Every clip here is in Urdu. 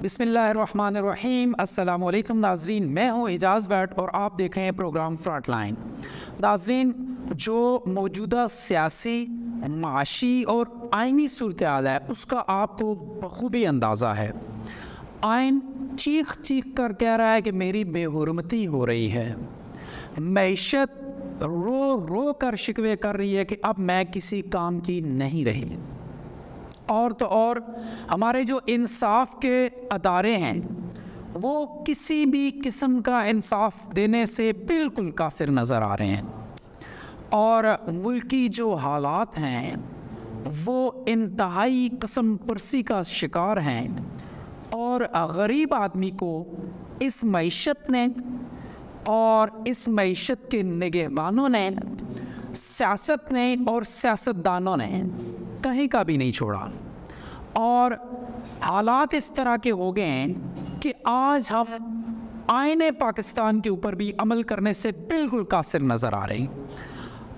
بسم اللہ الرحمن الرحیم۔ السلام علیکم ناظرین، میں ہوں اعجاز بٹ اور آپ دیکھ رہے ہیں پروگرام فرنٹ لائن۔ ناظرین، جو موجودہ سیاسی، معاشی اور آئینی صورتحال ہے اس کا آپ کو بخوبی اندازہ ہے۔ آئین چیخ چیخ کر کہہ رہا ہے کہ میری بے حرمتی ہو رہی ہے، معیشت رو رو کر شکوے کر رہی ہے کہ اب میں کسی کام کی نہیں رہی، اور تو اور ہمارے جو انصاف کے ادارے ہیں وہ کسی بھی قسم کا انصاف دینے سے بالکل قاصر نظر آ رہے ہیں، اور ملکی جو حالات ہیں وہ انتہائی قسم پرسی کا شکار ہیں، اور غریب آدمی کو اس معیشت نے اور اس معیشت کے نگہبانوں نے، سیاست نے اور سیاستدانوں نے کہیں کا بھی نہیں چھوڑا، اور حالات اس طرح کے ہو گئے ہیں کہ آج ہم آئین پاکستان کے اوپر بھی عمل کرنے سے بالکل قاصر نظر آ رہے ہیں۔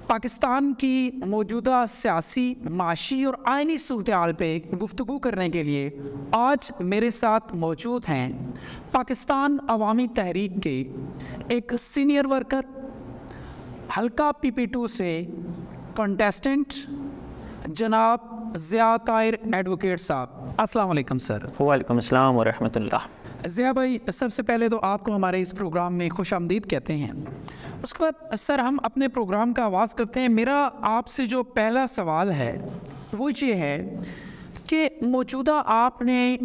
پاکستان کی موجودہ سیاسی، معاشی اور آئینی صورتحال پہ گفتگو کرنے کے لیے آج میرے ساتھ موجود ہیں پاکستان عوامی تحریک کے ایک سینئر ورکر، حلقہ PP2 سے کنٹیسٹنٹ جناب ضیاء طاہر ایڈوکیٹ صاحب۔ السلام علیکم سر۔ وعلیکم السلام ورحمۃ اللہ۔ ضیاء بھائی، سب سے پہلے تو آپ کو ہمارے اس پروگرام میں خوش آمدید کہتے ہیں۔ اس کے بعد سر ہم اپنے پروگرام کا آغاز کرتے ہیں۔ میرا آپ سے جو پہلا سوال ہے وہ یہ ہے کہ موجودہ آپ نے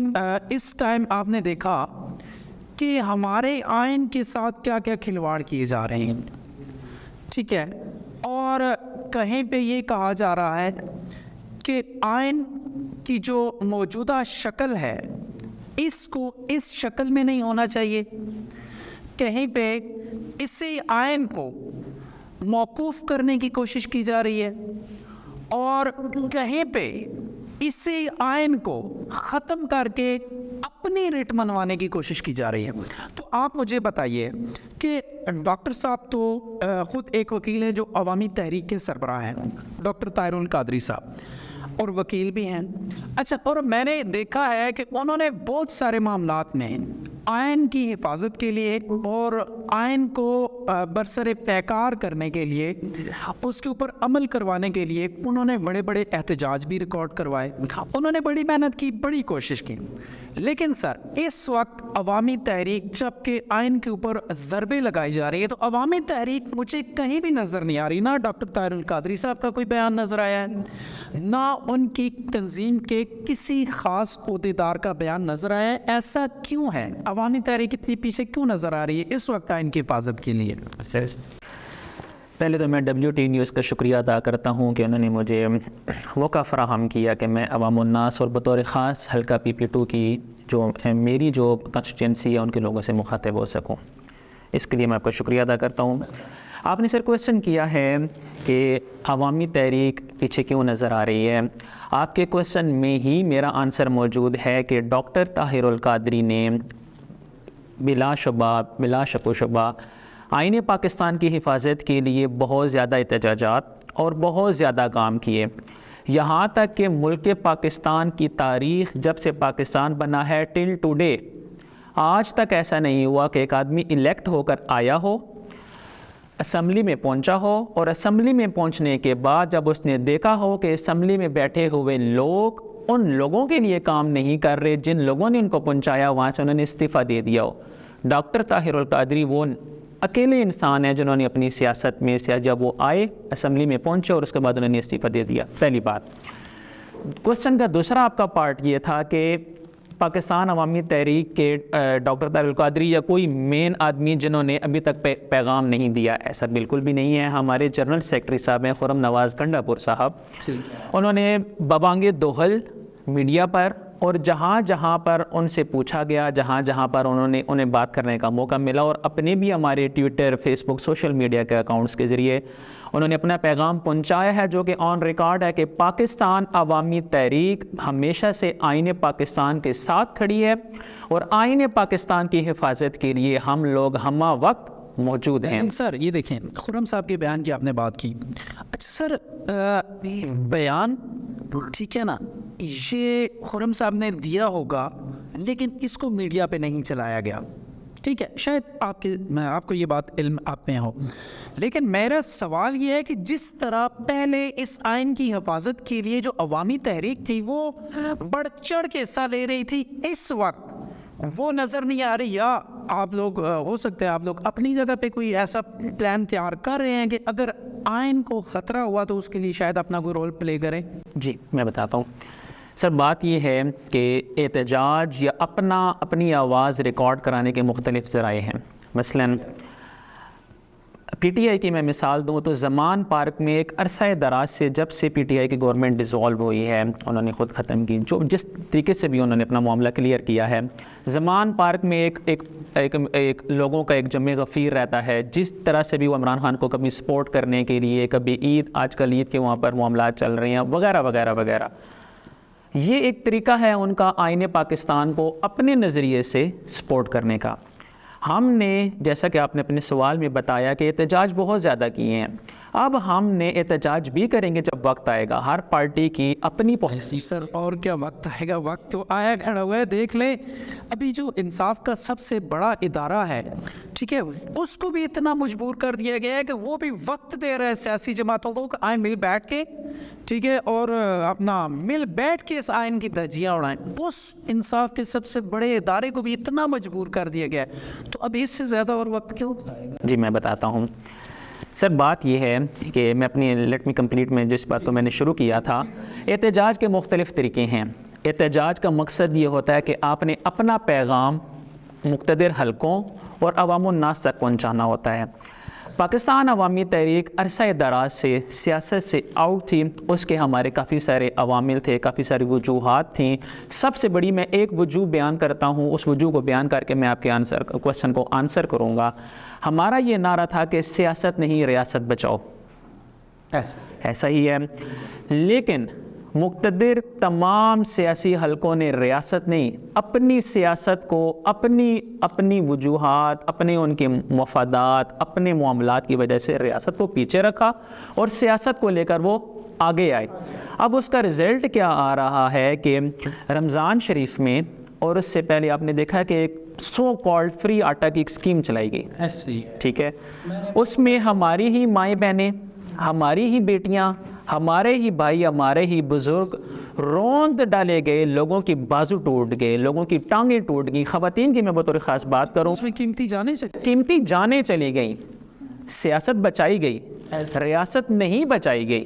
اس ٹائم آپ نے دیکھا کہ ہمارے آئین کے ساتھ کیا کیا کھلواڑ کیے جا رہے ہیں، ٹھیک ہے، اور کہیں پہ یہ کہا جا رہا ہے کہ آئین کی جو موجودہ شکل ہے اس کو اس شکل میں نہیں ہونا چاہیے، کہیں پہ اسی آئین کو موقوف کرنے کی کوشش کی جا رہی ہے، اور کہیں پہ اسی آئین کو ختم کر کے اپنی ریٹ منوانے کی کوشش کی جا رہی ہے۔ تو آپ مجھے بتائیے کہ ڈاکٹر صاحب تو خود ایک وکیل ہیں جو عوامی تحریک کے سربراہ ہیں، ڈاکٹر طاہر القادری صاحب، اور وکیل بھی ہیں۔ اچھا، اور میں نے دیکھا ہے کہ انہوں نے بہت سارے معاملات میں آئین کی حفاظت کے لیے اور آئین کو برسر پیکار کرنے کے لیے، اس کے اوپر عمل کروانے کے لیے انہوں نے بڑے بڑے احتجاج بھی ریکارڈ کروائے، انہوں نے بڑی محنت کی، بڑی کوشش کی۔ لیکن سر اس وقت عوامی تحریک جب کہ آئین کے اوپر ضربیں لگائی جا رہی ہے تو عوامی تحریک مجھے کہیں بھی نظر نہیں آ رہی، نہ ڈاکٹر طاہر القادری صاحب کا کوئی بیان نظر آیا ہے، نہ ان کی تنظیم کے کسی خاص عہدیدار کا بیان نظر آیا ہے۔ ایسا کیوں ہے؟ عوامی تحریک اتنی پیچھے کیوں نظر آ رہی ہے اس وقت آئین کی حفاظت کے لیے؟ پہلے تو میں WT نیوز کا شکریہ ادا کرتا ہوں کہ انہوں نے مجھے موقع فراہم کیا کہ میں عوام الناس اور بطور خاص حلقہ PP2 کی جو میری جو کنسٹیٹوئنسی ہے ان کے لوگوں سے مخاطب ہو سکوں، اس کے لیے میں آپ کا شکریہ ادا کرتا ہوں۔ آپ نے سر کویسچن کیا ہے کہ عوامی تحریک پیچھے کیوں نظر آ رہی ہے۔ آپ کے کویسچن میں ہی میرا آنسر موجود ہے کہ ڈاکٹر طاہر القادری نے بلا شک و شبہ آئین پاکستان کی حفاظت کے لیے بہت زیادہ احتجاجات اور بہت زیادہ کام کیے، یہاں تک کہ ملک پاکستان کی تاریخ جب سے پاکستان بنا ہے ٹل ٹوڈے آج تک ایسا نہیں ہوا کہ ایک آدمی الیکٹ ہو کر آیا ہو، اسمبلی میں پہنچا ہو، اور اسمبلی میں پہنچنے کے بعد جب اس نے دیکھا ہو کہ اسمبلی میں بیٹھے ہوئے لوگ ان لوگوں کے لیے کام نہیں کر رہے جن لوگوں نے ان کو پہنچایا، وہاں سے انہوں نے استعفیٰ دے دیا ہو۔ ڈاکٹر طاہر القادری وہ اکیلے انسان ہیں جنہوں نے اپنی سیاست میں سے جب وہ آئے اسمبلی میں پہنچے اور اس کے بعد انہوں نے استعفیٰ دے دیا۔ پہلی بات۔ کویسچن کا دوسرا آپ کا پارٹ یہ تھا کہ پاکستان عوامی تحریک کے ڈاکٹر طاہر القادری یا کوئی مین آدمی جنہوں نے ابھی تک پیغام نہیں دیا، ایسا بالکل بھی نہیں ہے۔ ہمارے جنرل سیکرٹری صاحب ہیں خرم نواز گنڈا پور صاحب، انہوں نے ببانگ دوہل میڈیا پر اور جہاں جہاں پر ان سے پوچھا گیا، جہاں جہاں پر انہیں بات کرنے کا موقع ملا، اور اپنے بھی ہمارے ٹویٹر، فیس بک، سوشل میڈیا کے اکاؤنٹس کے ذریعے انہوں نے اپنا پیغام پہنچایا ہے، جو کہ آن ریکارڈ ہے کہ پاکستان عوامی تحریک ہمیشہ سے آئین پاکستان کے ساتھ کھڑی ہے، اور آئین پاکستان کی حفاظت کے لیے ہم لوگ ہمہ وقت موجود ہیں۔ سر یہ دیکھیں، خرم صاحب کے بیان کی آپ نے بات کی، اچھا سر بیان ٹھیک ہے نا، یہ خرم صاحب نے دیا ہوگا لیکن اس کو میڈیا پہ نہیں چلایا گیا. ٹھیک ہے, شاید آپ کو یہ بات علم آپ میں ہو, لیکن میرا سوال یہ ہے کہ جس طرح پہلے اس آئین کی حفاظت کے لیے جو عوامی تحریک تھی وہ بڑھ چڑھ کے حصہ لے رہی تھی, اس وقت وہ نظر نہیں آ رہی, یا آپ لوگ ہو سکتے ہیں آپ لوگ اپنی جگہ پہ کوئی ایسا پلان تیار کر رہے ہیں کہ اگر آئین کو خطرہ ہوا تو اس کے لیے شاید اپنا کوئی رول پلے کریں؟ جی میں بتاتا ہوں سر. بات یہ ہے کہ احتجاج یا اپنی آواز ریکارڈ کرانے کے مختلف ذرائع ہیں. مثلاً پی ٹی آئی کی میں مثال دوں تو زمان پارک میں ایک عرصہ دراز سے جب سے پی ٹی آئی کی گورنمنٹ ڈیزالو ہوئی ہے, انہوں نے خود ختم کی, جو جس طریقے سے بھی انہوں نے اپنا معاملہ کلیئر کیا ہے, زمان پارک میں ایک لوگوں کا ایک جمع غفیر رہتا ہے. جس طرح سے بھی وہ عمران خان کو کبھی سپورٹ کرنے کے لیے, کبھی عید, آج کل عید کے وہاں پر معاملات چل رہے ہیں وغیرہ وغیرہ وغیرہ. یہ ایک طریقہ ہے ان کا آئین پاکستان کو اپنے نظریے سے سپورٹ کرنے کا. ہم نے جیسا کہ آپ نے اپنے سوال میں بتایا کہ احتجاج بہت زیادہ کیے ہیں, اب ہم نے احتجاج بھی کریں گے جب وقت آئے گا. ہر پارٹی کی اپنی پالیسی. سر اور کیا وقت آئے گا؟ وقت تو آیا کھڑا ہوا ہے. دیکھ لیں ابھی جو انصاف کا سب سے بڑا ادارہ ہے, ٹھیک ہے, اس کو بھی اتنا مجبور کر دیا گیا ہے کہ وہ بھی وقت دے رہے ہیں سیاسی جماعتوں کو کہ آئیں مل بیٹھ کے, ٹھیک ہے, اور اپنا مل بیٹھ کے اس آئین کی دھجیاں اڑائیں. اس انصاف کے سب سے بڑے ادارے کو بھی اتنا مجبور کر دیا گیا ہے, تو اب اس سے زیادہ اور وقت کیوں آئے گا؟ جی میں بتاتا ہوں سر. بات یہ ہے کہ میں اپنی لیٹ می کمپلیٹ میں جس بات کو میں نے شروع کیا تھا, احتجاج کے مختلف طریقے ہیں. احتجاج کا مقصد یہ ہوتا ہے کہ آپ نے اپنا پیغام مقتدر حلقوں اور عوام الناس تک پہنچانا ہوتا ہے. پاکستان عوامی تحریک عرصہ دراز سے سیاست سے آؤٹ تھی. اس کے ہمارے کافی سارے عوامل تھے, کافی ساری وجوہات تھیں. سب سے بڑی میں ایک وجوہ بیان کرتا ہوں, اس وجوہ کو بیان کر کے میں آپ کے کوسچن کو آنسر کروں گا. ہمارا یہ نعرہ تھا کہ سیاست نہیں ریاست بچاؤ. ایسا ہی ہے, لیکن مقتدر تمام سیاسی حلقوں نے ریاست نہیں, اپنی سیاست کو اپنی وجوہات, اپنے ان کے مفادات, اپنے معاملات کی وجہ سے ریاست کو پیچھے رکھا اور سیاست کو لے کر وہ آگے آئے. اب اس کا رزلٹ کیا آ رہا ہے کہ رمضان شریف میں اور اس سے پہلے آپ نے دیکھا کہ ایک سو کالڈ فری آٹا کی ایک اسکیم چلائی گئی, ٹھیک ہے. اس میں ہماری ہی مائیں بہنیں, ہماری ہی بیٹیاں, ہمارے ہی بھائی, ہمارے ہی بزرگ روند ڈالے گئے, لوگوں کی بازو ٹوٹ گئے, لوگوں کی ٹانگیں ٹوٹ گئی. خواتین کی میں بطور خاص بات کروں, اس میں قیمتی جانیں چلی گئیں. سیاست بچائی گئی, ریاست نہیں بچائی گئی.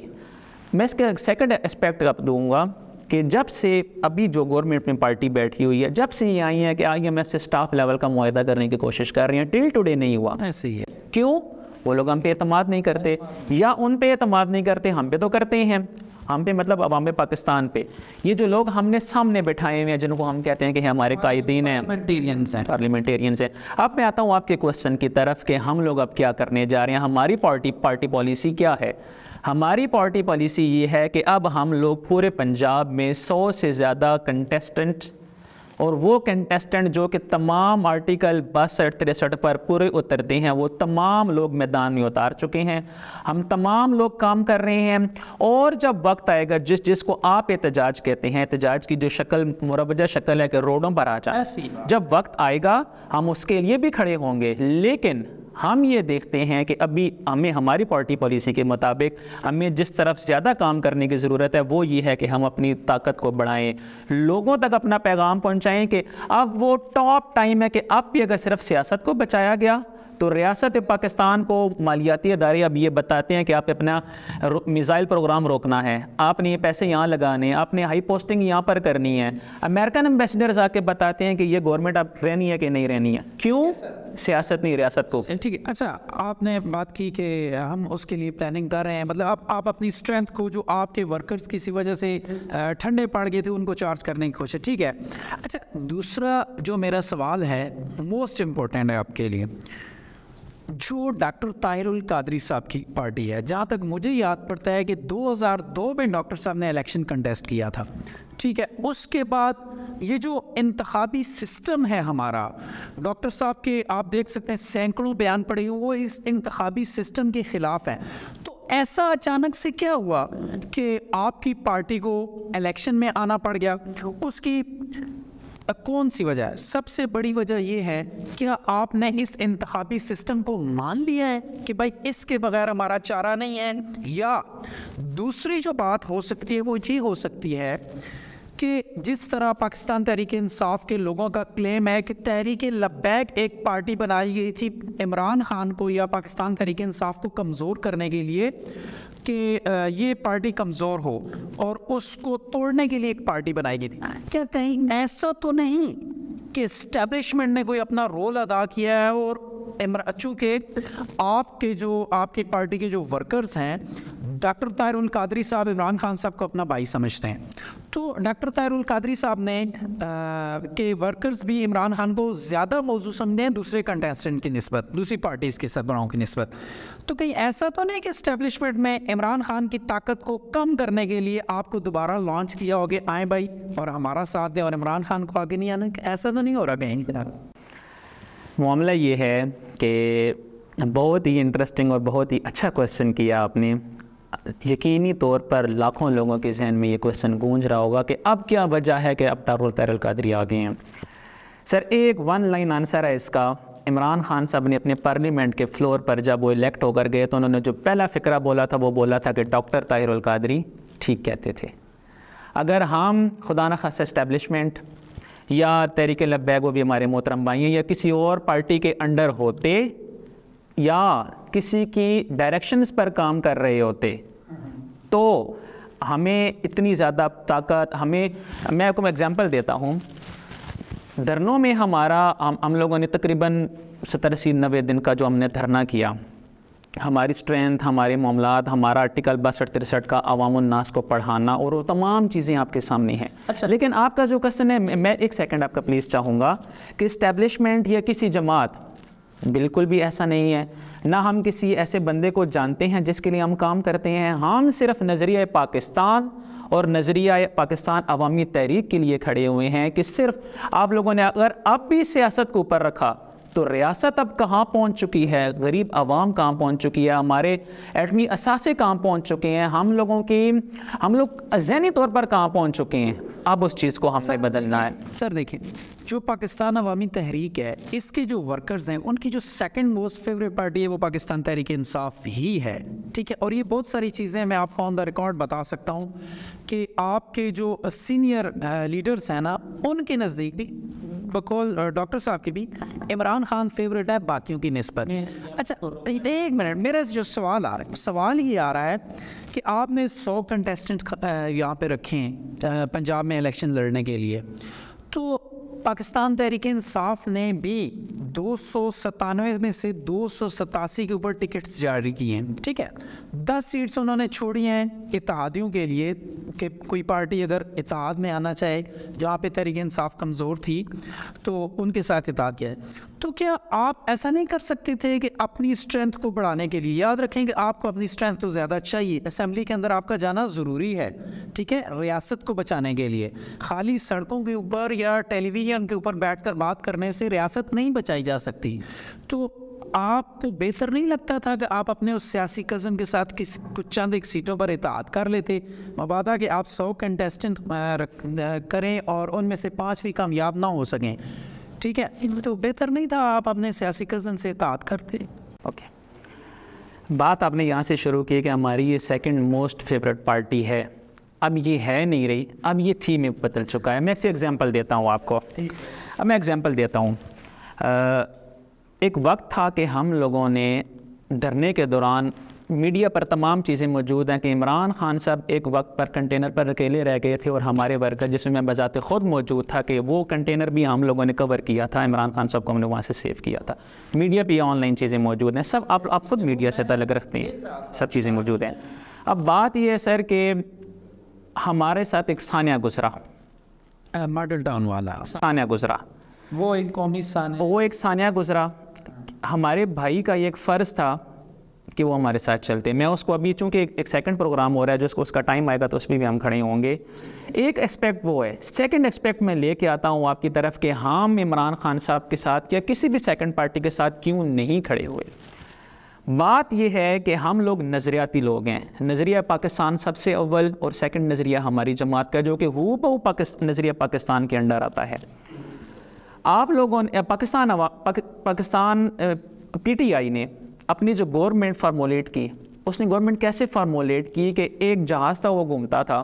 میں اس کا سیکنڈ اسپیکٹ اب دوں گا کہ جب سے ابھی جو گورنمنٹ میں پارٹی بیٹھی ہوئی ہے, جب سے یہ آئی ہیں کہ آئی ایم ایف سے سٹاف لیول کا معاہدہ کرنے کی کوشش کر رہی ہیں, ٹل ٹوڈے نہیں ہوا. ایسے ہی ہے. کیوں؟ وہ لوگ ہم پہ اعتماد نہیں کرتے, یا ان پہ اعتماد نہیں کرتے, ہم پہ تو کرتے ہیں. ہم پہ مطلب عوام پاکستان پہ. یہ جو لوگ ہم نے سامنے بٹھائے ہوئے ہیں, جن کو ہم کہتے ہیں کہ ہمارے قائدین ہیں, پارلیمنٹیرینز ہیں. اب میں آتا ہوں آپ کے کوسچن کی طرف کہ ہم لوگ اب کیا کرنے جا رہے ہیں, ہماری پارٹی پالیسی کیا ہے. ہماری پارٹی پالیسی یہ ہے کہ اب ہم لوگ پورے پنجاب میں 100 سے زیادہ کنٹیسٹنٹ, اور وہ کنٹیسٹنٹ جو کہ تمام آرٹیکل 62-63 پر پورے اترتے ہیں, وہ تمام لوگ میدان میں اتار چکے ہیں. ہم تمام لوگ کام کر رہے ہیں, اور جب وقت آئے گا جس کو آپ احتجاج کہتے ہیں, احتجاج کی جو شکل مروجہ شکل ہے کہ روڈوں پر آ جائے, جب وقت آئے گا ہم اس کے لیے بھی کھڑے ہوں گے. لیکن ہم یہ دیکھتے ہیں کہ ابھی ہماری پارٹی پالیسی کے مطابق ہمیں جس طرف زیادہ کام کرنے کی ضرورت ہے وہ یہ ہے کہ ہم اپنی طاقت کو بڑھائیں, لوگوں تک اپنا پیغام پہنچائیں کہ اب وہ ٹاپ ٹائم ہے کہ اب بھی اگر صرف سیاست کو بچایا گیا تو ریاست پاکستان کو مالیاتی ادارے اب یہ بتاتے ہیں کہ آپ اپنا میزائل پروگرام روکنا ہے, آپ نے یہ پیسے یہاں لگانے, آپ نے ہائی پوسٹنگ یہاں پر کرنی ہے. امریکن ایمبیسڈرز آ کے بتاتے ہیں کہ یہ گورنمنٹ اب رہنی ہے کہ نہیں رہنی ہے. کیوں؟ سیاست نہیں, ریاست کو. ٹھیک ہے. اچھا, آپ نے بات کی کہ ہم اس کے لیے پلاننگ کر رہے ہیں, مطلب آپ اپنی اسٹرینتھ کو جو آپ کے ورکرز کسی وجہ سے ٹھنڈے پڑ گئے تھے ان کو چارج کرنے کی کوشش, ٹھیک ہے. اچھا, دوسرا جو میرا سوال ہے موسٹ امپورٹنٹ ہے آپ کے لیے, جو ڈاکٹر طاہر القادری صاحب کی پارٹی ہے, جہاں تک مجھے یاد پڑتا ہے کہ 2002 میں ڈاکٹر صاحب نے الیکشن کنٹیسٹ کیا تھا, ٹھیک ہے. اس کے بعد یہ جو انتخابی سسٹم ہے ہمارا, ڈاکٹر صاحب کے آپ دیکھ سکتے ہیں سینکڑوں بیان پڑے ہوئے, وہ اس انتخابی سسٹم کے خلاف ہیں. تو ایسا اچانک سے کیا ہوا کہ آپ کی پارٹی کو الیکشن میں آنا پڑ گیا؟ اس کی کون سی وجہ ہے؟ سب سے بڑی وجہ یہ ہے کہ آپ نے اس انتخابی سسٹم کو مان لیا ہے کہ بھائی اس کے بغیر ہمارا چارہ نہیں ہے، یا دوسری جو بات ہو سکتی ہے وہ یہ ہو سکتی ہے کہ جس طرح پاکستان تحریک انصاف کے لوگوں کا کلیم ہے کہ تحریک لبیک ایک پارٹی بنائی گئی تھی عمران خان کو یا پاکستان تحریک انصاف کو کمزور کرنے کے لیے کہ یہ پارٹی کمزور ہو، اور اس کو توڑنے کے لیے ایک پارٹی بنائی گئی تھی. کیا کہیں ایسا تو نہیں کہ اسٹیبلشمنٹ نے کوئی اپنا رول ادا کیا ہے، اور چونکہ آپ کی پارٹی کے جو ورکرز ہیں، ڈاکٹر طاہر القادری صاحب عمران خان صاحب کو اپنا بھائی سمجھتے ہیں، تو ڈاکٹر طاہر القادری صاحب نے کہ ورکرز بھی عمران خان کو زیادہ موضوع سمجھتے ہیں دوسرے کنٹیسٹنٹ کی نسبت، دوسری پارٹیز کے سربراہوں کی نسبت. تو کہیں ایسا تو نہیں کہ اسٹیبلشمنٹ میں عمران خان کی طاقت کو کم کرنے کے لیے آپ کو دوبارہ لانچ کیا ہو کہ آئیں بھائی اور ہمارا ساتھ دیں اور عمران خان کو آگے نہیں آنا؟ ایسا تو نہیں ہو رہا کہیں؟ معاملہ یہ ہے کہ بہت ہی انٹرسٹنگ اور بہت ہی اچھا کویسچن کیا آپ نے. یقینی طور پر لاکھوں لوگوں کے ذہن میں یہ کویسچن گونج رہا ہوگا کہ اب کیا وجہ ہے کہ اب ڈاکٹر طاہر القادری آ گئے ہیں. سر ایک ون لائن آنسر ہے اس کا. عمران خان صاحب نے اپنے پارلیمنٹ کے فلور پر جب وہ الیکٹ ہو کر گئے تو انہوں نے جو پہلا فقرہ بولا تھا وہ بولا تھا کہ ڈاکٹر طاہر القادری ٹھیک کہتے تھے. اگر ہم خدا نخواستہ اسٹیبلشمنٹ یا تحریک لبیک، وہ بھی ہمارے محترم بھائی ہیں، یا کسی اور پارٹی کے انڈر ہوتے یا کسی کی ڈائریکشنز پر کام کر رہے ہوتے تو ہمیں اتنی زیادہ طاقت میں آپ کو ایگزامپل دیتا ہوں. دھرنوں میں ہم لوگوں نے تقریباً 70-80-90 دن کا جو ہم نے دھرنا کیا، ہماری اسٹرینتھ، ہمارے معاملات، ہمارا آرٹیکل 62-63 کا عوام الناس کو پڑھانا اور وہ تمام چیزیں آپ کے سامنے ہیں. اچھا، لیکن آپ کا جو کوسچن ہے، میں ایک سیکنڈ آپ کا پلیز چاہوں گا کہ اسٹیبلشمنٹ یا کسی جماعت، بالکل بھی ایسا نہیں ہے. نہ ہم کسی ایسے بندے کو جانتے ہیں جس کے لیے ہم کام کرتے ہیں. ہم صرف نظریہ پاکستان اور نظریہ پاکستان عوامی تحریک کے لیے کھڑے ہوئے ہیں کہ صرف آپ لوگوں نے اگر اب بھی سیاست کو اوپر رکھا تو ریاست اب کہاں پہنچ چکی ہے، غریب عوام کہاں پہنچ چکی ہے، ہمارے ایٹمی اثاثے کہاں پہنچ چکے ہیں، ہم لوگ ذہنی طور پر کہاں پہنچ چکے ہیں. اب اس چیز کو ہم نے بدلنا ہے. سر دیکھیں، جو پاکستان عوامی تحریک ہے، اس کے جو ورکرز ہیں ان کی جو سیکنڈ موسٹ فیوریٹ پارٹی ہے وہ پاکستان تحریک انصاف ہی ہے. ٹھیک ہے، اور یہ بہت ساری چیزیں میں آپ کو آن دا ریکارڈ بتا سکتا ہوں کہ آپ کے جو سینئر لیڈرز ہیں نا، ان کے نزدیک بھی بقول ڈاکٹر صاحب کی بھی عمران خان فیوریٹ ہے باقیوں کی نسبت. اچھا ایک منٹ، میرا جو سوال یہ آ رہا ہے کہ آپ نے 100 کنٹیسٹنٹ یہاں پہ رکھے ہیں پنجاب میں الیکشن لڑنے کے لیے، تو پاکستان تحریک انصاف نے بھی 297 میں سے 287 کے اوپر ٹکٹس جاری کیے ہیں. ٹھیک ہے، 10 سیٹس انہوں نے چھوڑی ہیں اتحادیوں کے لیے کہ کوئی پارٹی اگر اتحاد میں آنا چاہے، جہاں پہ تحریک انصاف کمزور تھی تو ان کے ساتھ اتحاد کیا ہے. تو کیا آپ ایسا نہیں کر سکتے تھے کہ اپنی اسٹرینتھ کو بڑھانے کے لیے، یاد رکھیں کہ آپ کو اپنی اسٹرینتھ تو زیادہ چاہیے، اسمبلی کے اندر آپ کا جانا ضروری ہے، ٹھیک ہے، ریاست کو بچانے کے لیے. خالی سڑکوں کے اوپر یا ٹیلی ویژن کے اوپر بیٹھ کر بات کرنے سے ریاست نہیں بچائی جا سکتی. تو آپ کو بہتر نہیں لگتا تھا کہ آپ اپنے اس سیاسی کزن کے ساتھ کچھ چند ایک سیٹوں پر اتحاد کر لیتے؟ مبادا کہ آپ 100 کنٹیسٹنٹ کریں اور ان میں سے 5 بھی کامیاب نہ ہو سکیں، ٹھیک ہے، تو بہتر نہیں تھا آپ اپنے سیاسی کزن سے اتحاد کرتے؟ اوکے، بات آپ نے یہاں سے شروع کی کہ ہماری یہ سیکنڈ موسٹ فیوریٹ پارٹی ہے. اب یہ ہے نہیں رہی، اب یہ تھی میں بدل چکا ہے. میں ایک ایگزامپل دیتا ہوں آپ کو. اب میں ایگزامپل دیتا ہوں. ایک وقت تھا کہ ہم لوگوں نے دھرنے کے دوران میڈیا پر تمام چیزیں موجود ہیں کہ عمران خان صاحب ایک وقت پر کنٹینر پر اکیلے رہ گئے تھے اور ہمارے ورکر، جس میں بذات خود موجود تھا کہ وہ کنٹینر بھی ہم لوگوں نے کور کیا تھا، عمران خان صاحب کو ہم نے وہاں سے سیو کیا تھا. میڈیا پہ آن لائن چیزیں موجود ہیں، سب آپ خود میڈیا سے تعلق رکھتے ہیں، سب چیزیں موجود ہیں. اب بات یہ ہے سر کہ ہمارے ساتھ ایک ثانیہ گزرا، ماڈل ٹاؤن والا ثانیہ گزرا، وہ ایک قومی ثانیہ گزرا. ہمارے بھائی کا یہ ایک فرض تھا کہ وہ ہمارے ساتھ چلتے. میں اس کو ابھی چونکہ ایک سیکنڈ پروگرام ہو رہا ہے جو اس کا ٹائم آئے گا تو اس میں بھی ہم کھڑے ہوں گے. ایک اسپیکٹ وہ ہے. سیکنڈ اسپیکٹ میں لے کے آتا ہوں آپ کی طرف کہ ہم عمران خان صاحب کے ساتھ یا کسی بھی سیکنڈ پارٹی کے ساتھ کیوں نہیں کھڑے ہوئے. بات یہ ہے کہ ہم لوگ نظریاتی لوگ ہیں. نظریہ پاکستان سب سے اول اور سیکنڈ نظریہ ہماری جماعت کا جو کہ ہو بہو نظریہ پاکستان کے انڈر آتا ہے. آپ لوگوں نے پاکستان پی ٹی آئی نے اپنی جو گورنمنٹ فارمولیٹ کی, اس نے گورنمنٹ کیسے فارمولیٹ کی کہ ایک جہاز تھا وہ گھومتا تھا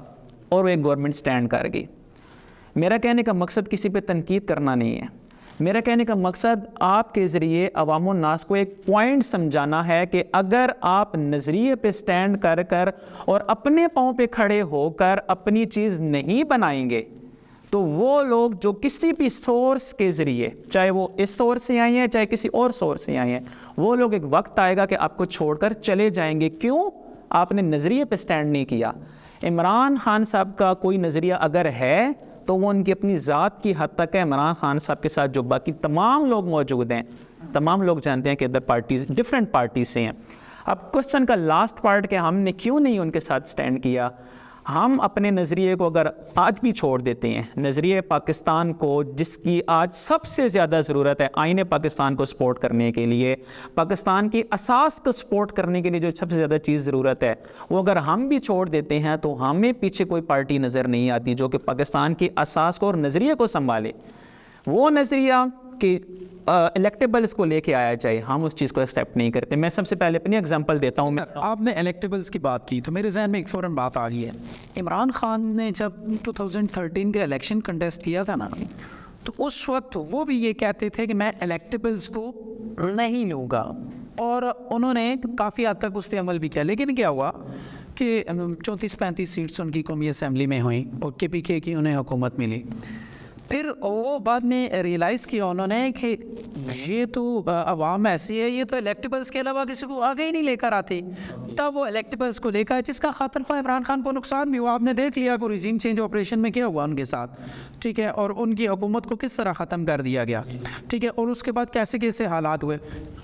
اور ایک گورنمنٹ سٹینڈ کر گئی. میرا کہنے کا مقصد کسی پہ تنقید کرنا نہیں ہے. میرا کہنے کا مقصد آپ کے ذریعے عوام الناس کو ایک پوائنٹ سمجھانا ہے کہ اگر آپ نظریے پہ سٹینڈ کر کر اور اپنے پاؤں پہ کھڑے ہو کر اپنی چیز نہیں بنائیں گے تو وہ لوگ جو کسی بھی سورس کے ذریعے, چاہے وہ اس سورس سے آئے ہیں چاہے کسی اور سورس سے آئے ہیں, وہ لوگ ایک وقت آئے گا کہ آپ کو چھوڑ کر چلے جائیں گے. کیوں؟ آپ نے نظریے پہ سٹینڈ نہیں کیا. عمران خان صاحب کا کوئی نظریہ اگر ہے تو وہ ان کی اپنی ذات کی حد تک ہے. عمران خان صاحب کے ساتھ جو باقی تمام لوگ موجود ہیں, تمام لوگ جانتے ہیں کہ ادھر پارٹیز ڈفرینٹ پارٹیز سے ہیں. اب کوسچن کا لاسٹ پارٹ کہ ہم نے کیوں نہیں ان کے ساتھ سٹینڈ کیا. ہم اپنے نظریے کو اگر آج بھی چھوڑ دیتے ہیں, نظریے پاکستان کو جس کی آج سب سے زیادہ ضرورت ہے آئین پاکستان کو سپورٹ کرنے کے لیے, پاکستان کی اساس کو سپورٹ کرنے کے لیے جو سب سے زیادہ چیز ضرورت ہے, وہ اگر ہم بھی چھوڑ دیتے ہیں تو ہمیں پیچھے کوئی پارٹی نظر نہیں آتی جو کہ پاکستان کی اساس کو اور نظریے کو سنبھالے. وہ نظریہ کہ الیکٹیبلز کو لے کے آیا جائے, ہم اس چیز کو ایکسیپٹ نہیں کرتے. میں سب سے پہلے اپنی ایگزامپل دیتا ہوں. آپ نے الیکٹیبلز کی بات کی تو میرے ذہن میں ایک فوراً بات آ گئی ہے. عمران خان نے جب 2013 کا الیکشن کنٹیسٹ کیا تھا نا, تو اس وقت وہ بھی یہ کہتے تھے کہ میں الیکٹیبلز کو نہیں لوں گا, اور انہوں نے کافی حد تک اس پہ عمل بھی کیا. لیکن کیا ہوا کہ 34-35 سیٹس ان کی قومی اسمبلی میں ہوئیں اور KPK کی انہیں حکومت ملی. پھر وہ بعد میں ریئلائز کیا انہوں نے کہ یہ تو عوام ایسی ہے, یہ تو الیکٹیبلز کے علاوہ کسی کو آگے ہی نہیں لے کر آتے. تب وہ الیکٹیبلز کو لے کر, جس کا خاطر خواہ عمران خان کو نقصان بھی ہوا. آپ نے دیکھ لیا کہ ریجیم چینج آپریشن میں کیا ہوا ان کے ساتھ, ٹھیک ہے, اور ان کی حکومت کو کس طرح ختم کر دیا گیا, ٹھیک ہے, اور اس کے بعد کیسے کیسے حالات ہوئے.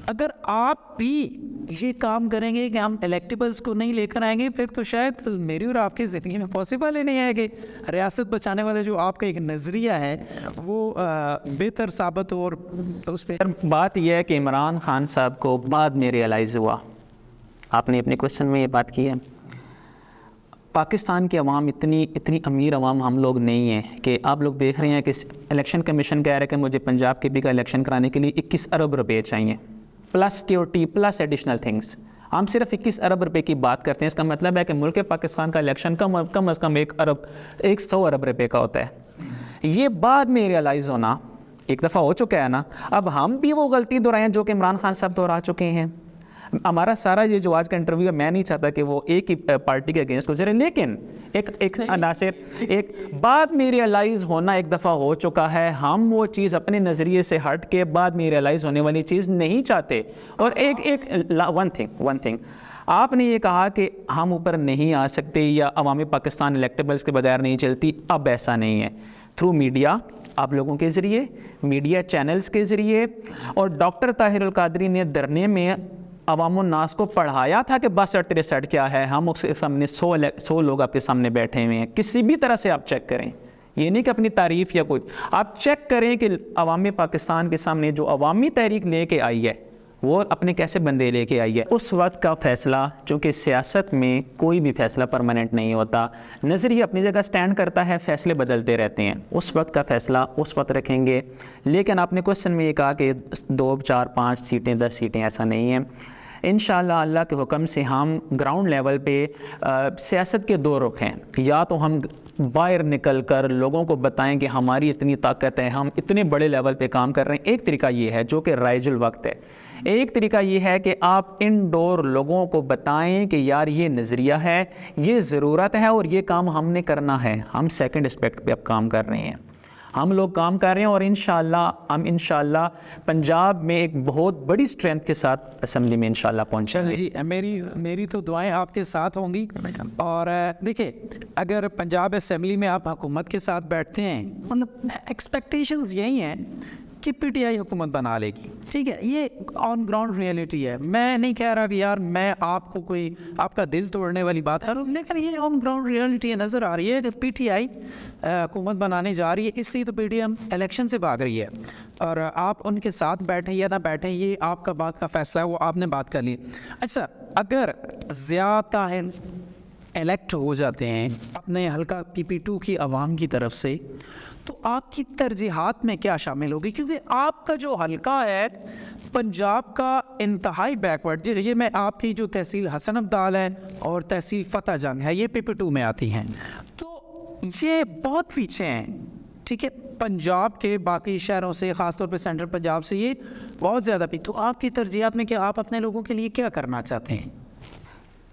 اگر آپ بھی یہ کام کریں گے کہ ہم الیکٹیبلز کو نہیں لے کر آئیں گے, پھر تو شاید میری اور آپ کی زندگی میں پاسبل ہی نہیں ہے کہ ریاست بچانے والے جو آپ کا ایک نظریہ ہے وہ بہتر ثابت ہو. اور اس پہ بات یہ ہے کہ عمران خان صاحب کو بعد میں ریئلائز ہوا. آپ نے اپنے کوشچن میں یہ بات کی ہے, پاکستان کی عوام اتنی امیر عوام ہم لوگ نہیں ہیں کہ آپ لوگ دیکھ رہے ہیں کہ الیکشن کمیشن کہہ رہا ہے کہ مجھے پنجاب کے بھی کا الیکشن کرانے کے لیے 21 ارب روپے چاہیے, plus security plus additional things. ہم صرف 21 ارب روپے کی بات کرتے ہیں. اس کا مطلب ہے کہ ملک پاکستان کا الیکشن کم از کم 100 ارب روپے کا ہوتا ہے. یہ بعد میں ریئلائز ہونا ایک دفعہ ہو چکا ہے نا. اب ہم بھی وہ غلطی دہرائیں جو کہ عمران خان صاحب دہرا چکے ہیں. ہمارا سارا یہ جو آج کا انٹرویو ہے, میں نہیں چاہتا کہ وہ ایک ہی پارٹی کے اگینسٹ گزرے, لیکن ایک عناصر ایک بعد میں ریئلائز ہونا ایک دفعہ ہو چکا ہے. ہم وہ چیز اپنے نظریے سے ہٹ کے بعد میں ریئلائز ہونے والی چیز نہیں چاہتے. اور ایک ون تھنگ آپ نے یہ کہا کہ ہم اوپر نہیں آ سکتے یا عوامی پاکستان الیکٹیبلز کے بغیر نہیں چلتی. اب ایسا نہیں ہے. تھرو میڈیا, آپ لوگوں کے ذریعے, میڈیا چینلز کے ذریعے, اور ڈاکٹر طاہر القادری نے دھرنے میں عوام الناس کو پڑھایا تھا کہ بس 68 کیا ہے. ہم اس کے سامنے 100 لوگ آپ کے سامنے بیٹھے ہوئے ہیں. کسی بھی طرح سے آپ چیک کریں, یہ نہیں کہ اپنی تعریف یا کوئی, آپ چیک کریں کہ عوامی پاکستان کے سامنے جو عوامی تحریک لے کے آئی ہے وہ اپنے کیسے بندے لے کے آئی ہے. اس وقت کا فیصلہ, چونکہ سیاست میں کوئی بھی فیصلہ پرماننٹ نہیں ہوتا, نظریہ اپنی جگہ سٹینڈ کرتا ہے, فیصلے بدلتے رہتے ہیں. اس وقت کا فیصلہ اس وقت رکھیں گے. لیکن آپ نے کوشچن میں یہ کہا کہ 2, 4, 5 سیٹیں 10 سیٹیں, ایسا نہیں ہے. انشاءاللہ اللہ کے حکم سے ہم گراؤنڈ لیول پہ سیاست کے 2 رخ ہیں. یا تو ہم باہر نکل کر لوگوں کو بتائیں کہ ہماری اتنی طاقت ہے, ہم اتنے بڑے لیول پہ کام کر رہے ہیں. ایک طریقہ یہ ہے جو کہ رائج الوقت ہے. ایک طریقہ یہ ہے کہ آپ انڈور لوگوں کو بتائیں کہ یار یہ نظریہ ہے, یہ ضرورت ہے اور یہ کام ہم نے کرنا ہے. ہم سیکنڈ اسپیکٹ پہ اب کام کر رہے ہیں, ہم لوگ کام کر رہے ہیں, اور انشاءاللہ پنجاب میں ایک بہت بڑی اسٹرینتھ کے ساتھ اسمبلی میں انشاءاللہ پہنچیں گے. جی, میری تو دعائیں آپ کے ساتھ ہوں گی. اور دیکھیں, اگر پنجاب اسمبلی میں آپ حکومت کے ساتھ بیٹھتے ہیں, مطلب ایکسپیکٹیشنز یہی ہیں کہ پی ٹی آئی حکومت بنا لے گی. ٹھیک ہے, یہ آن گراؤنڈ ریئلٹی ہے. میں نہیں کہہ رہا کہ یار میں آپ کو کوئی آپ کا دل توڑنے والی بات کر رہا ہوں, لیکن یہ آن گراؤنڈ ریئلٹی نظر آ رہی ہے کہ پی ٹی آئی حکومت بنانے جا رہی ہے, اس لیے تو پی ٹی ایم الیکشن سے بھاگ رہی ہے. اور آپ ان کے ساتھ بیٹھیں یا نہ بیٹھیں, یہ آپ کا بات کا فیصلہ ہے, وہ آپ نے بات کر لی. اچھا, اگر ضیاء طاہر الیکٹ ہو جاتے ہیں اپنے حلقہ PP2 کی عوام کی طرف سے, تو آپ کی ترجیحات میں کیا شامل ہوگی؟ کیونکہ آپ کا جو حلقہ ہے پنجاب کا انتہائی بیکورڈ, یہ میں آپ کی جو تحصیل حسن عبدال ہے اور تحصیل فتح جنگ ہے, یہ PP2 میں آتی ہیں, تو یہ بہت پیچھے ہیں. ٹھیک ہے, پنجاب کے باقی شہروں سے, خاص طور پہ سینٹرل پنجاب سے یہ بہت زیادہ پیچھے. تو آپ کی ترجیحات میں کیا آپ اپنے لوگوں کے لیے کیا کرنا چاہتے ہیں؟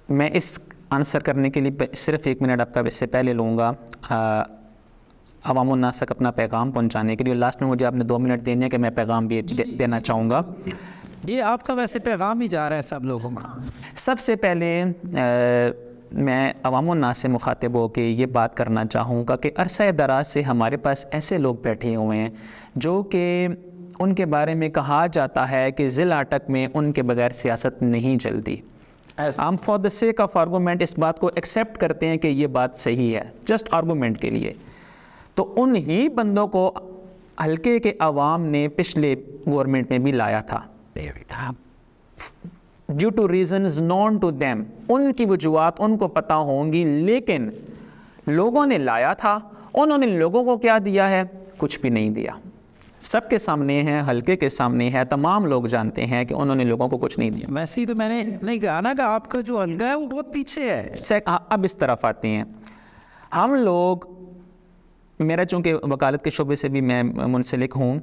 میں اس آنسر کرنے کے لیے صرف 1 منٹ آپ کا اس سے پہلے لوں گا عوام الناس تک اپنا پیغام پہنچانے کے لیے. لاسٹ میں مجھے آپ نے 2 منٹ دینے ہیں کہ میں پیغام بھی دینا چاہوں گا. یہ آپ کا ویسے پیغام ہی جا رہا ہے سب لوگوں کا. سب سے پہلے میں عوام الناس سے مخاطب ہو کے یہ بات کرنا چاہوں گا کہ عرصہ دراز سے ہمارے پاس ایسے لوگ بیٹھے ہوئے ہیں جو کہ ان کے بارے میں کہا جاتا ہے کہ ذیل اٹک میں ان کے بغیر سیاست نہیں چلتی. ہم for the sake of argument اس بات کو ایکسیپٹ کرتے ہیں کہ یہ بات صحیح ہے, جسٹ آرگومنٹ کے لیے. تو ان ہی بندوں کو حلقے کے عوام نے پچھلے گورنمنٹ میں بھی لایا تھا due to reasons known to them. ان کی وجوہات ان کو پتہ ہوں گی, لیکن لوگوں نے لایا تھا. انہوں نے لوگوں کو کیا دیا ہے؟ کچھ بھی نہیں دیا. سب کے سامنے ہے, حلقے کے سامنے ہے, تمام لوگ جانتے ہیں کہ انہوں نے لوگوں کو کچھ نہیں دیا. ویسے ہی تو میں نے نہیں کہا نا کہ آپ کا جو حلقہ ہے وہ بہت پیچھے ہے. اب اس طرف آتے ہیں ہم لوگ. میرا چونکہ وکالت کے شعبے سے بھی میں منسلک ہوں,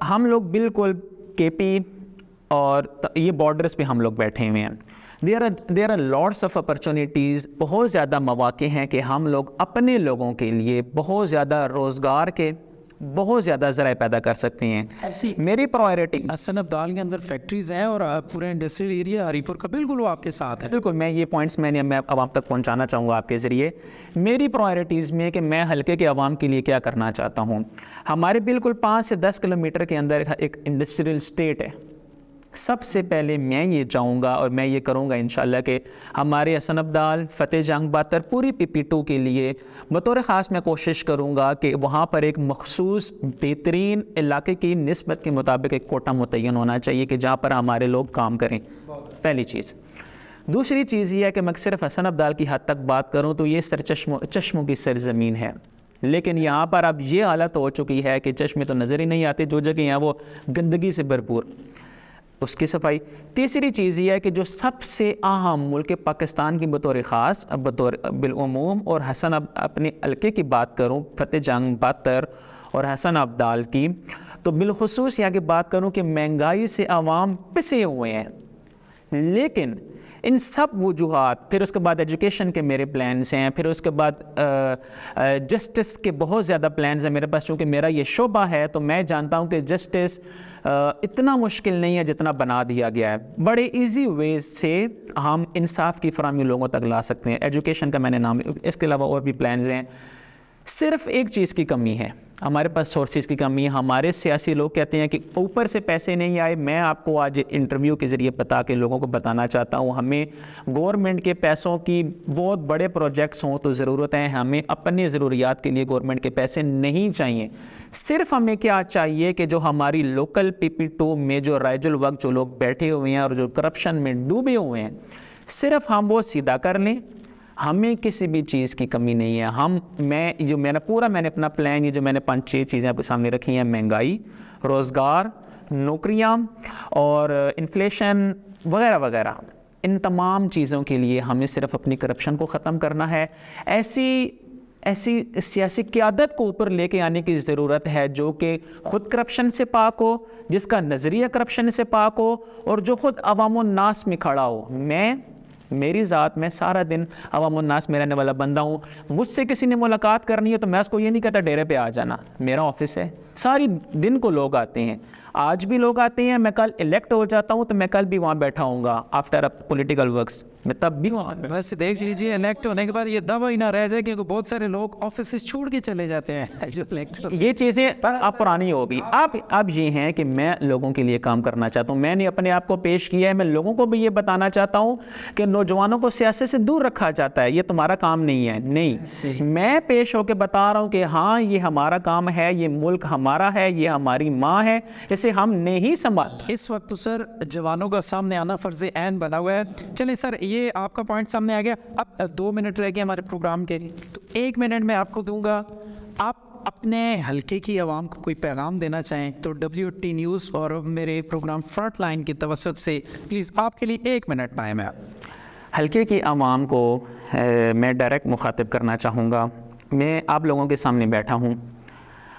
ہم لوگ بالکل KP اور یہ بارڈرز پہ ہم لوگ بیٹھے ہوئے ہیں. There are lots of opportunities, بہت زیادہ مواقع ہیں کہ ہم لوگ اپنے لوگوں کے لیے بہت زیادہ روزگار کے بہت زیادہ ذرائع پیدا کر سکتے ہیں. میری پرائیورٹی حسن عبدال کے اندر فیکٹریز ہیں اور پورے انڈسٹریل ایریا ہری پور کا بالکل وہ آپ کے ساتھ ہے. بالکل, میں یہ پوائنٹس میں عوام تک پہنچانا چاہوں گا آپ کے ذریعے. میری پرائیورٹیز میں کہ میں حلقے کے عوام کے لیے کیا کرنا چاہتا ہوں. ہمارے بالکل 5 سے 10 کلومیٹر کے اندر ایک انڈسٹریل اسٹیٹ ہے. سب سے پہلے میں یہ چاہوں گا اور میں یہ کروں گا انشاءاللہ کہ ہمارے حسن عبدال, فتح جنگ باتر, پوری PP2 کے لیے بطور خاص میں کوشش کروں گا کہ وہاں پر ایک مخصوص بہترین علاقے کی نسبت کے مطابق ایک کوٹہ متعین ہونا چاہیے کہ جہاں پر ہمارے لوگ کام کریں. پہلی چیز. دوسری چیز یہ ہے کہ میں صرف حسن عبدال کی حد تک بات کروں تو یہ چشموں کی سرزمین ہے, لیکن یہاں پر اب یہ حالت ہو چکی ہے کہ چشمے تو نظر ہی نہیں آتے, جو جگہ ہیں وہ گندگی سے بھرپور, اس کی صفائی. تیسری چیز یہ ہے کہ جو سب سے اہم ملک پاکستان کی بطور خاص, بطور بالعموم, اور حسن اپنے حلقے کی بات کروں, فتح جنگ باتر اور حسن عبدال کی, تو بالخصوص یہاں کی بات کروں کہ مہنگائی سے عوام پسے ہوئے ہیں. لیکن ان سب وجوہات, پھر اس کے بعد ایجوکیشن کے میرے پلانز ہیں, پھر اس کے بعد جسٹس کے بہت زیادہ پلانز ہیں میرے پاس. چونکہ میرا یہ شعبہ ہے تو میں جانتا ہوں کہ جسٹس اتنا مشکل نہیں ہے جتنا بنا دیا گیا ہے. بڑے ایزی ویز سے ہم انصاف کی فراہمی لوگوں تک لا سکتے ہیں. ایجوکیشن کا میں نے نام, اس کے علاوہ اور بھی پلانز ہیں. صرف ایک چیز کی کمی ہے, ہمارے پاس سورسز کی کمی ہے. ہمارے سیاسی لوگ کہتے ہیں کہ اوپر سے پیسے نہیں آئے. میں آپ کو آج انٹرویو کے ذریعے بتا کے لوگوں کو بتانا چاہتا ہوں, ہمیں گورنمنٹ کے پیسوں کی بہت بڑے پروجیکٹس ہوں تو ضرورت ہے, ہمیں اپنی ضروریات کے لیے گورنمنٹ کے پیسے نہیں چاہیے. صرف ہمیں کیا چاہیے کہ جو ہماری لوکل PP2 میں جو رائج الوقت جو لوگ بیٹھے ہوئے ہیں اور جو کرپشن میں ڈوبے ہوئے ہیں, صرف ہم وہ سیدھا کر لیں. ہمیں کسی بھی چیز کی کمی نہیں ہے. میں نے اپنا پلان, یہ جو میں نے 5-6 چیزیں آپ کے سامنے رکھی ہیں, مہنگائی, روزگار, نوکریاں اور انفلیشن وغیرہ وغیرہ, ان تمام چیزوں کے لیے ہمیں صرف اپنی کرپشن کو ختم کرنا ہے. ایسی سیاسی قیادت کو اوپر لے کے آنے کی ضرورت ہے جو کہ خود کرپشن سے پاک ہو, جس کا نظریہ کرپشن سے پاک ہو, اور جو خود عوام الناس میں کھڑا ہو. میری ذات میں سارا دن عوام الناس میں رہنے والا بندہ ہوں. مجھ سے کسی نے ملاقات کرنی ہے تو میں اس کو یہ نہیں کہتا ڈیرے پہ آ جانا, میرا آفس ہے. ساری دن کو لوگ آتے ہیں, آج بھی لوگ آتے ہیں. میں کل الیکٹ ہو جاتا ہوں تو میں کل بھی وہاں بیٹھا ہوں گا آفٹر پولیٹیکل ورکس. میں تب بھی ویسے دیکھ لیجیے الیکٹ ہونے کے بعد یہ دعویٰ ہی نہ رہ جائے کیونکہ بہت سارے لوگ آفیسز چھوڑ کے چلے جاتے ہیں جو الیکٹ یہ چیزیں اب پرانی ہوگی. اب یہ ہیں کہ میں لوگوں کے لیے کام کرنا چاہتا ہوں. میں نے اپنے آپ کو پیش کیا ہے, میں لوگوں کو بھی یہ بتانا چاہتا ہوں کہ نوجوانوں کو سیاست سے دور رکھا جاتا ہے, یہ تمہارا کام نہیں ہے. نہیں, میں پیش ہو کے بتا رہا ہوں کہ ہاں یہ ہمارا کام ہے, یہ ملک ہمارا ہے, یہ ہماری ماں ہے, اسے ہم نہیں سنبھالنا. اس وقت تو سر جوانوں کا سامنے آنا فرض عین بنا ہوا ہے. چلیں سر, یہ آپ کا پوائنٹ سامنے آ گیا. اب 2 منٹ رہ گئے ہمارے پروگرام کے, تو 1 منٹ میں آپ کو دوں گا. آپ اپنے حلقے کی عوام کو کوئی پیغام دینا چاہیں تو WT نیوز اور میرے پروگرام فرنٹ لائن کی توسط سے پلیز آپ کے لیے 1 منٹ ٹائم ہے. حلقے کی عوام کو میں ڈائریکٹ مخاطب کرنا چاہوں گا. میں آپ لوگوں کے سامنے بیٹھا ہوں,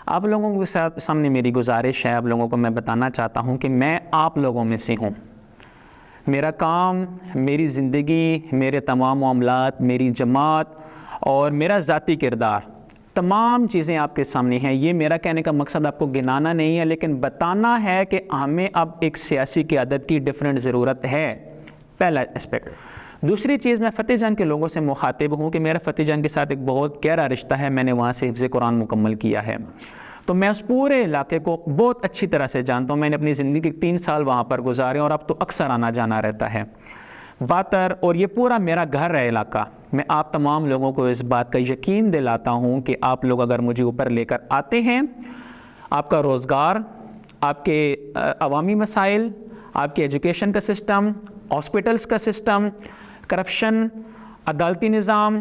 آپ لوگوں کے سامنے میری گزارش ہے, آپ لوگوں کو میں بتانا چاہتا ہوں کہ میں آپ لوگوں میں سے ہوں. میرا کام, میری زندگی, میرے تمام معاملات, میری جماعت اور میرا ذاتی کردار, تمام چیزیں آپ کے سامنے ہیں. یہ میرا کہنے کا مقصد آپ کو گنانا نہیں ہے, لیکن بتانا ہے کہ ہمیں اب ایک سیاسی قیادت کی ڈیفرنٹ ضرورت ہے. پہلا اسپیکٹ. دوسری چیز, میں فتح جنگ کے لوگوں سے مخاطب ہوں کہ میرا فتح جنگ کے ساتھ ایک بہت گہرا رشتہ ہے. میں نے وہاں سے حفظ قرآن مکمل کیا ہے, تو میں اس پورے علاقے کو بہت اچھی طرح سے جانتا ہوں. میں نے اپنی زندگی کے 3 سال وہاں پر گزارے اور اب تو اکثر آنا جانا رہتا ہے. باتر اور یہ پورا میرا گھر ہے علاقہ. میں آپ تمام لوگوں کو اس بات کا یقین دلاتا ہوں کہ آپ لوگ اگر مجھے اوپر لے کر آتے ہیں, آپ کا روزگار, آپ کے عوامی مسائل, آپ کے ایجوکیشن کا سسٹم, ہاسپٹلس کا سسٹم, کرپشن, عدالتی نظام,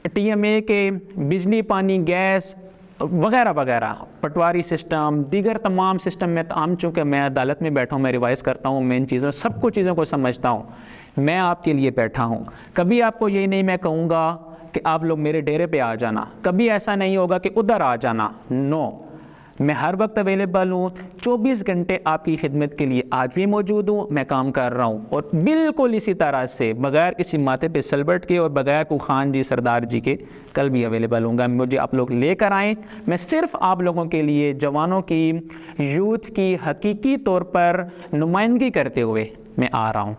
TMA کے بجلی, پانی, گیس وغیرہ وغیرہ, پٹواری سسٹم, دیگر تمام سسٹم میں عام, چونکہ میں عدالت میں بیٹھا ہوں, میں ریوائز کرتا ہوں, میں ان چیزوں سب کچھ چیزوں کو سمجھتا ہوں. میں آپ کے لیے بیٹھا ہوں. کبھی آپ کو یہی نہیں میں کہوں گا کہ آپ لوگ میرے ڈیرے پہ آ جانا, کبھی ایسا نہیں ہوگا کہ ادھر آ جانا. نو, میں ہر وقت اویلیبل ہوں, 24 گھنٹے آپ کی خدمت کے لیے آج بھی موجود ہوں. میں کام کر رہا ہوں اور بالکل اسی طرح سے بغیر کسی ماتھے پہ سلبٹ کے اور بغیر کو خان جی, سردار جی کے کل بھی اویلیبل ہوں گا. مجھے آپ لوگ لے کر آئیں, میں صرف آپ لوگوں کے لیے, جوانوں کی, یوتھ کی حقیقی طور پر نمائندگی کرتے ہوئے میں آ رہا ہوں.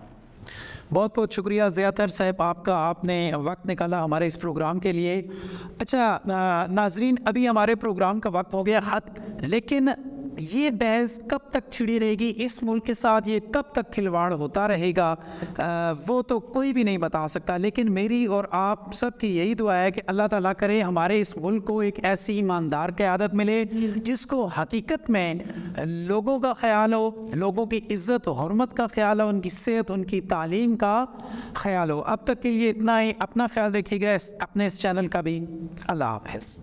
بہت بہت شکریہ زیاتر صاحب آپ کا, آپ نے وقت نکالا ہمارے اس پروگرام کے لیے. اچھا ناظرین, ابھی ہمارے پروگرام کا وقت ہو گیا ختم, لیکن یہ بحث کب تک چھڑی رہے گی, اس ملک کے ساتھ یہ کب تک کھلواڑ ہوتا رہے گا, وہ تو کوئی بھی نہیں بتا سکتا. لیکن میری اور آپ سب کی یہی دعا ہے کہ اللہ تعالیٰ کرے ہمارے اس ملک کو ایک ایسی ایماندار قیادت ملے جس کو حقیقت میں لوگوں کا خیال ہو, لوگوں کی عزت و حرمت کا خیال ہو, ان کی صحت, ان کی تعلیم کا خیال ہو. اب تک کے لیے اتنا ہی. اپنا خیال رکھیے گا, اپنے اس چینل کا بھی. اللہ حافظ.